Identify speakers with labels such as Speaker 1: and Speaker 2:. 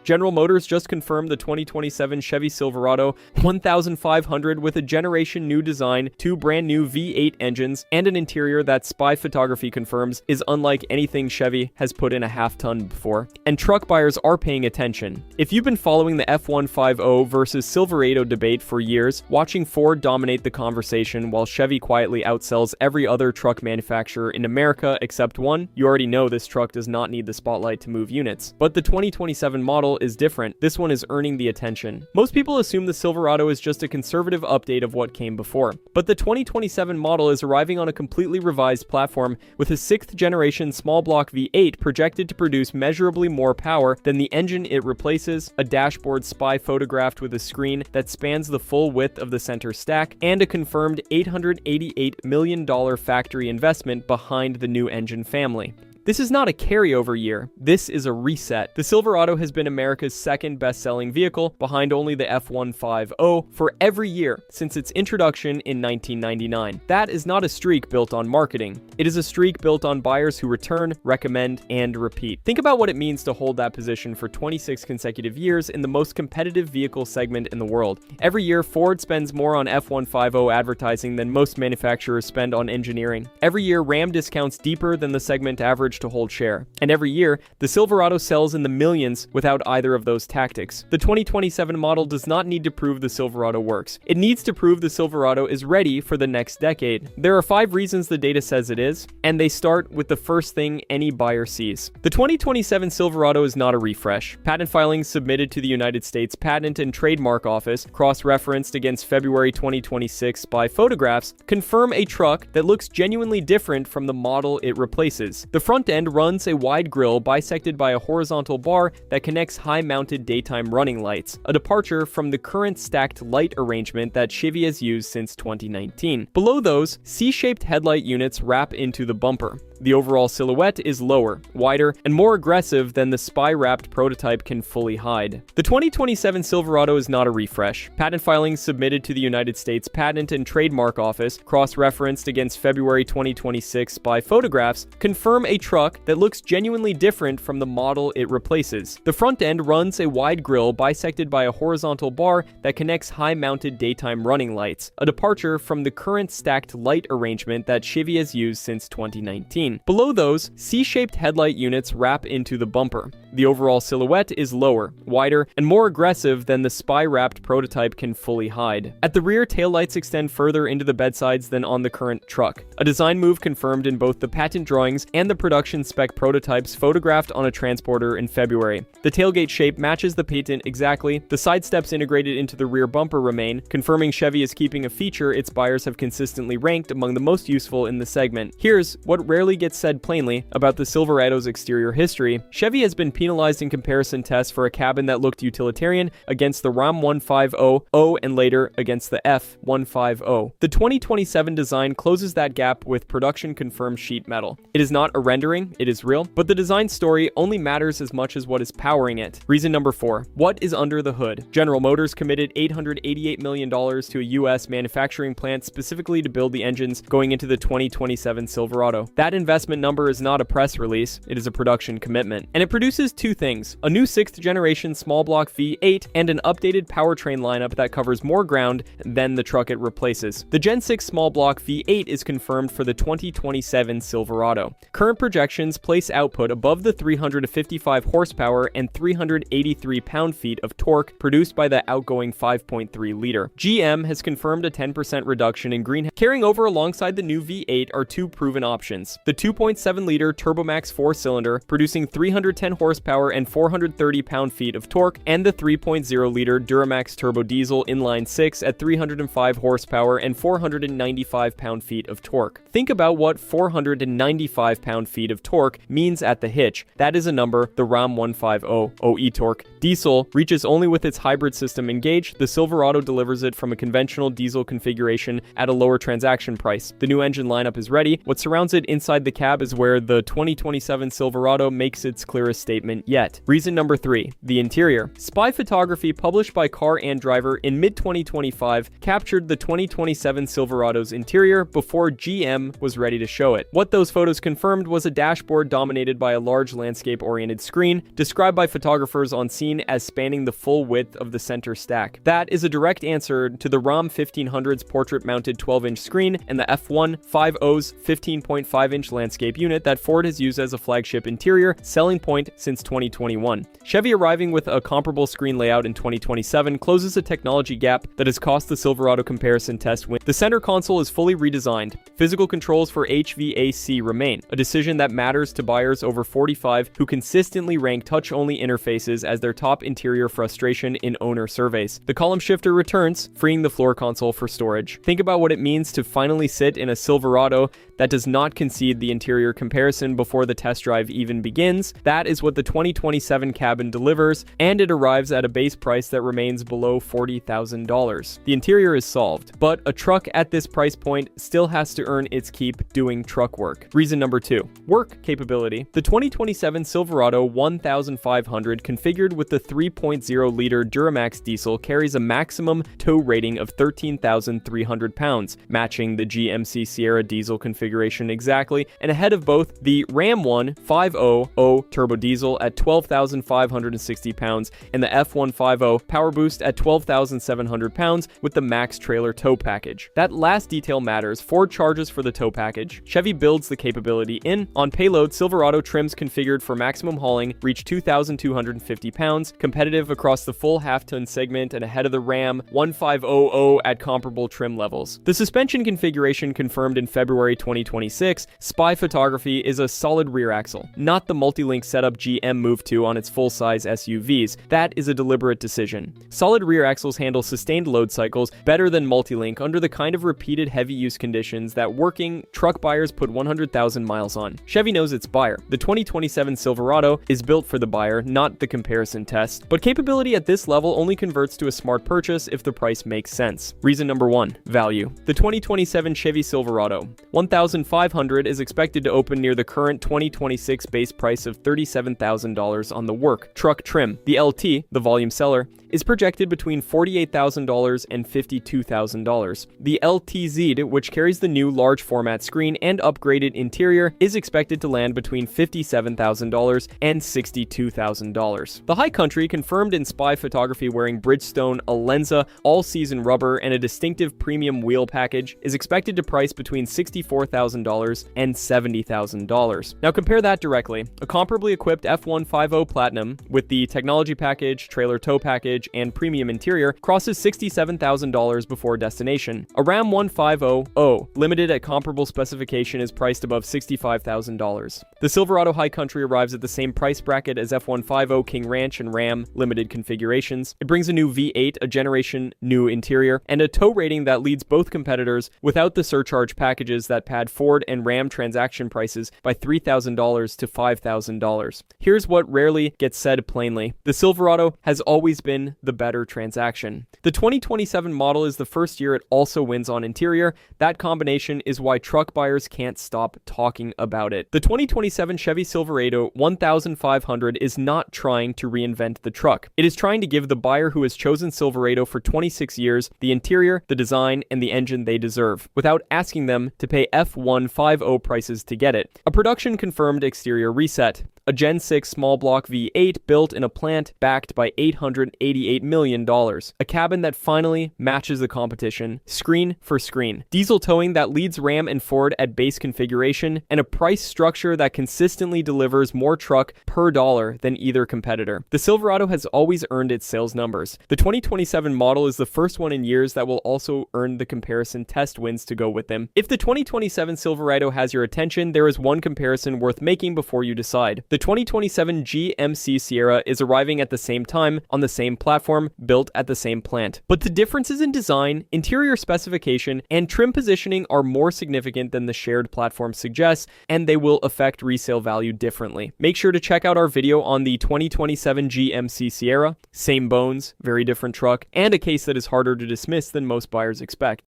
Speaker 1: General Motors just confirmed the 2027 Chevy Silverado 1500 with a generation new design, 2 brand new V8 engines, and an interior that spy photography confirms is unlike anything Chevy has put in a half-ton before. And truck buyers are paying attention. If you've been following the F-150 versus Silverado debate for years, watching Ford dominate the conversation while Chevy quietly outsells every other truck manufacturer in America except one, you already know this truck does not need the spotlight to move units. But the 2027 model is different. This one is earning the attention. Most people assume the Silverado is just a conservative update of what came before. But the 2027 model is arriving on a completely revised platform with a 6th generation small block V8 projected to produce measurably more power than the engine it replaces, a dashboard spy photographed with a screen that spans the full width of the center stack, and a confirmed $888 million factory investment behind the new engine family. This is not a carryover year, this is a reset. The Silverado has been America's second best-selling vehicle, behind only the F-150, for every year since its introduction in 1999. That is not a streak built on marketing. It is a streak built on buyers who return, recommend, and repeat. Think about what it means to hold that position for 26 consecutive years in the most competitive vehicle segment in the world. Every year, Ford spends more on F-150 advertising than most manufacturers spend on engineering. Every year, Ram discounts deeper than the segment average to hold share. And every year, the Silverado sells in the millions without either of those tactics. The 2027 model does not need to prove the Silverado works. It needs to prove the Silverado is ready for the next decade. There are 5 reasons the data says it is, and they start with the first thing any buyer sees. The 2027 Silverado is not a refresh. Patent filings submitted to the United States Patent and Trademark Office, cross-referenced against February 2026 by photographs, confirm a truck that looks genuinely different from the model it replaces. The front end runs a wide grille bisected by a horizontal bar that connects high-mounted daytime running lights, a departure from the current stacked light arrangement that Chevy has used since 2019. Below those, C-shaped headlight units wrap into the bumper. The overall silhouette is lower, wider, and more aggressive than the spy-wrapped prototype can fully hide. The 2027 Silverado is not a refresh. Patent filings submitted to the United States Patent and Trademark Office, cross-referenced against February 2026 by photographs, confirm a truck that looks genuinely different from the model it replaces. The front end runs a wide grille bisected by a horizontal bar that connects high-mounted daytime running lights, a departure from the current stacked light arrangement that Chevy has used since 2019. Below those, C-shaped headlight units wrap into the bumper. The overall silhouette is lower, wider, and more aggressive than the spy-wrapped prototype can fully hide. At the rear, taillights extend further into the bedsides than on the current truck, a design move confirmed in both the patent drawings and the production spec prototypes photographed on a transporter in February. The tailgate shape matches the patent exactly, the side steps integrated into the rear bumper remain, confirming Chevy is keeping a feature its buyers have consistently ranked among the most useful in the segment. Here's what rarely gets said plainly about the Silverado's exterior history. Chevy has been penalized in comparison tests for a cabin that looked utilitarian against the Ram 150 and later against the F-150. The 2027 design closes that gap with production-confirmed sheet metal. It is not a rendering, it is real, but the design story only matters as much as what is powering it. Reason number 4. What is under the hood? General Motors committed $888 million to a U.S. manufacturing plant specifically to build the engines going into the 2027 Silverado. That investment number is not a press release, it is a production commitment. And it produces 2 things, a new 6th generation small block V8 and an updated powertrain lineup that covers more ground than the truck it replaces. The Gen 6 small block V8 is confirmed for the 2027 Silverado. Current projections place output above the 355 horsepower and 383 pound-feet of torque produced by the outgoing 5.3 liter. GM has confirmed a 10% reduction in greenhouse. Carrying over alongside the new V8 are 2 proven options. The 2.7 liter Turbomax 4-cylinder producing 310 horsepower and 430 pound-feet of torque, and the 3.0 liter Duramax Turbo Diesel inline 6 at 305 horsepower and 495 pound-feet of torque. Think about what 495 pound-feet of torque means at the hitch. That is a number the Ram 150 OE torque diesel reaches only with its hybrid system engaged. The Silverado delivers it from a conventional diesel configuration at a lower transaction price. The new engine lineup is ready. What surrounds it inside inside the cab is where the 2027 Silverado makes its clearest statement yet. Reason number 3, the interior. Spy photography published by Car and Driver in mid-2025 captured the 2027 Silverado's interior before GM was ready to show it. What those photos confirmed was a dashboard dominated by a large landscape-oriented screen, described by photographers on scene as spanning the full width of the center stack. That is a direct answer to the Ram 1500's portrait-mounted 12-inch screen and the F150's 15.5-inch landscape unit that Ford has used as a flagship interior selling point since 2021. Chevy arriving with a comparable screen layout in 2027 closes a technology gap that has cost the Silverado comparison test win. The center console is fully redesigned. Physical controls for HVAC remain, a decision that matters to buyers over 45 who consistently rank touch-only interfaces as their top interior frustration in owner surveys. The column shifter returns, freeing the floor console for storage. Think about what it means to finally sit in a Silverado that does not concede the interior comparison before the test drive even begins. That is what the 2027 cabin delivers, and it arrives at a base price that remains below $40,000. The interior is solved, but a truck at this price point still has to earn its keep doing truck work. Reason number 2, work capability. The 2027 Silverado 1500 configured with the 3.0-liter Duramax diesel carries a maximum tow rating of 13,300 pounds, matching the GMC Sierra diesel configuration exactly, and ahead of both the Ram 1500 turbo diesel at 12,560 pounds and the F150 Power Boost at 12,700 pounds with the max trailer tow package. That last detail matters. Ford charges for the tow package. Chevy builds the capability in. On payload, Silverado trims configured for maximum hauling reach 2,250 pounds, competitive across the full half-ton segment and ahead of the Ram 1500 at comparable trim levels. The suspension configuration confirmed in February 2026, Spy photography is a solid rear axle, not the multi-link setup GM moved to on its full-size SUVs. That is a deliberate decision. Solid rear axles handle sustained load cycles better than multi-link under the kind of repeated heavy use conditions that working truck buyers put 100,000 miles on. Chevy knows its buyer. The 2027 Silverado is built for the buyer, not the comparison test, but capability at this level only converts to a smart purchase if the price makes sense. Reason number 1, value. The 2027 Chevy Silverado 1500 is expected to open near the current 2026 base price of $37,000 on the work truck trim. The LT, the volume seller, is projected between $48,000 and $52,000. The LTZ, which carries the new large format screen and upgraded interior, is expected to land between $57,000 and $62,000. The High Country, confirmed in Spy photography wearing Bridgestone Alenza all-season rubber and a distinctive premium wheel package, is expected to price between $64,000 and $70,000. Now compare that directly. A comparably equipped F150 Platinum with the technology package, trailer tow package, and premium interior crosses $67,000 before destination. A Ram 1500 limited at comparable specification is priced above $65,000. The Silverado High Country arrives at the same price bracket as F150 King Ranch and Ram limited configurations. It brings a new V8, a generation new interior, and a tow rating that leads both competitors without the surcharge packages that pad Ford and Ram transaction prices by $3,000 to $5,000. Here's what rarely gets said plainly. The Silverado has always been the better transaction. The 2027 model is the first year it also wins on interior. That combination is why truck buyers can't stop talking about it. The 2027 Chevy Silverado 1500 is not trying to reinvent the truck. It is trying to give the buyer who has chosen Silverado for 26 years the interior, the design, and the engine they deserve, without asking them to pay F150 prices to get it. A production confirmed exterior reset. A Gen 6 small block V8 built in a plant backed by $888 million. A cabin that finally matches the competition, screen for screen. Diesel towing that leads Ram and Ford at base configuration, and a price structure that consistently delivers more truck per dollar than either competitor. The Silverado has always earned its sales numbers. The 2027 model is the first one in years that will also earn the comparison test wins to go with them. If the 2027 Silverado has your attention, there is one comparison worth making before you decide. The 2027 GMC Sierra is arriving at the same time, on the same platform, built at the same plant. But the differences in design, interior specification, and trim positioning are more significant than the shared platform suggests, and they will affect resale value differently. Make sure to check out our video on the 2027 GMC Sierra. Same bones, very different truck, and a case that is harder to dismiss than most buyers expect.